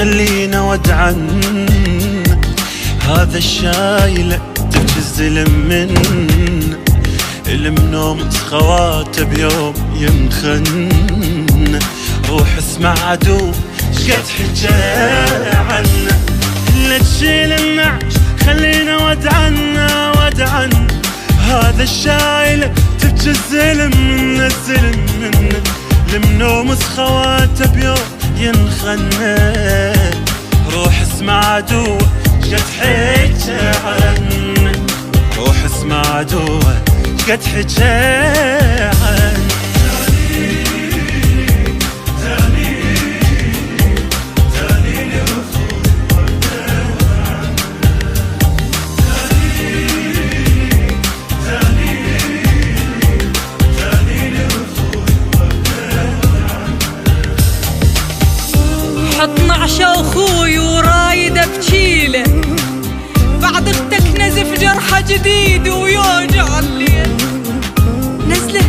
خلينا ودعا هذا الشايل تبكي الزلم من المنوم خواته بيوم ينخن. روح اسمع عدو شقد حكى عنه لا تشيل النعش خلينا ودعا هذا الشايل تبكي الزلم من المنوم خواته بيوم ينخن. روح اسمع عدو شقد حكى عنه روح اسمع عدو قد حكى عنه. حط نعشة اخوي ورايده بجيله بعد اختك نزف جرحه جديد ويوجع الليل. نزله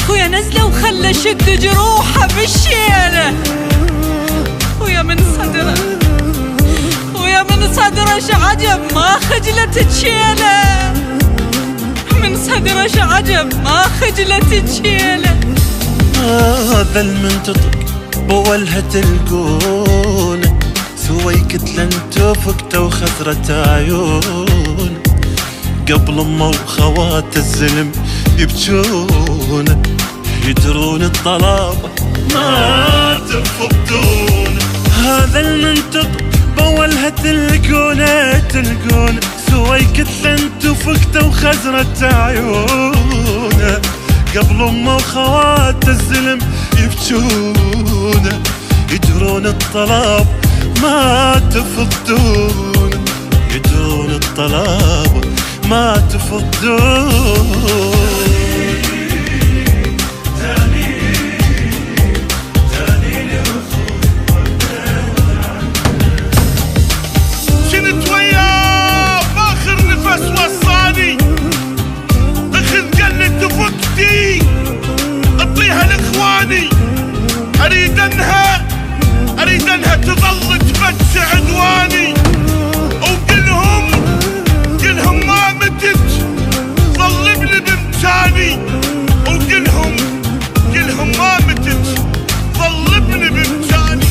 خويا نزله وخلى شد جروحه بالشيله ويا من صدره شعجب ما خجلت تشيله من صدره شعجب ما خجلت تشيله. هذا المنتطق بولها تلقون سويكت لن تفكته وخزرت عيون قبل امه وخوات الزلم يبجون يدرون الطلابة ما تفقدون. هذا المنطق بولها تلقون سويكت لن تفكته وخزرت عيون قبل امه وخوات الزلم يبجون يدرون الطلب ما تفضون يدرون الطلب ما تفضون. شنت وياه باخر نفس وصاني اخذ قلت تفكتي اعطيها لاخواني اريد انها تظل تفتش عدواني وقلهم ما متت ظل ابني بامكاني وقلهم ما متت ظل ابني بامكاني.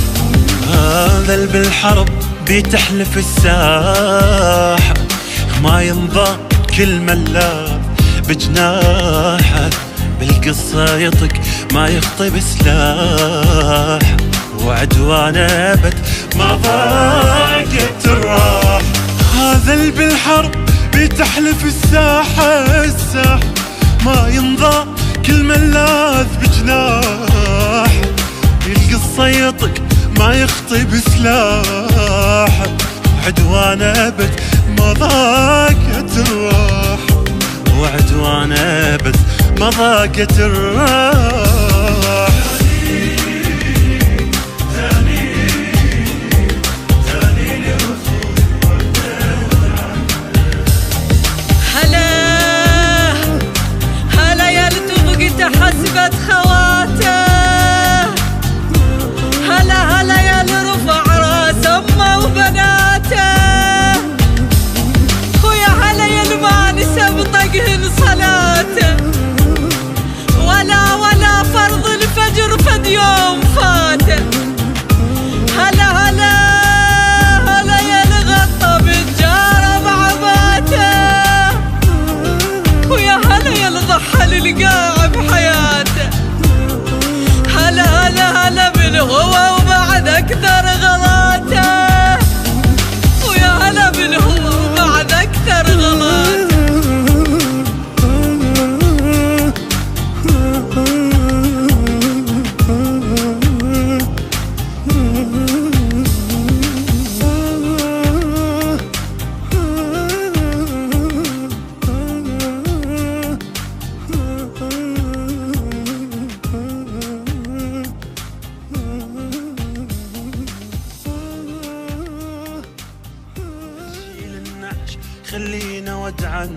هذا بالحرب بيتحلف الساحة ما ينضى كل ملاذ بجناحه بالقصة يطق ما يخطي بسلاح وعدوانه ابد ما ضاقت الراح. هذا بالحرب بيتحلف الساحة ما ينضى كل ملاذ بجناح القصة يطق ما يخطي بسلاح وعدوانه ابد ما ضاقت الراح وعدوانه ابد ما ضاقت الراح. هلا يا لتفقت حسبت خواته هلا يا لرفع راس امه وبناته خويا هلا يا المانسه بطقهن صلاته ولا فرض الفجر فد يوم فاته هلا يا الغطى بالجاره بعباته ويا هلا يا الضحى للقاع بحياته هلا بالهوى وبعد اكثر غلاته ويا هلا بالهوى وبعد اكثر غلاته. خلينا ودعا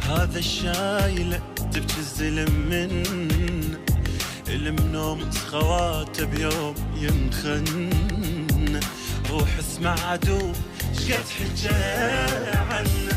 هذا الشايل تبكي الزلم من المنوم خواته بيوم ينخن. روح اسمع عدو شقد حكى عنا.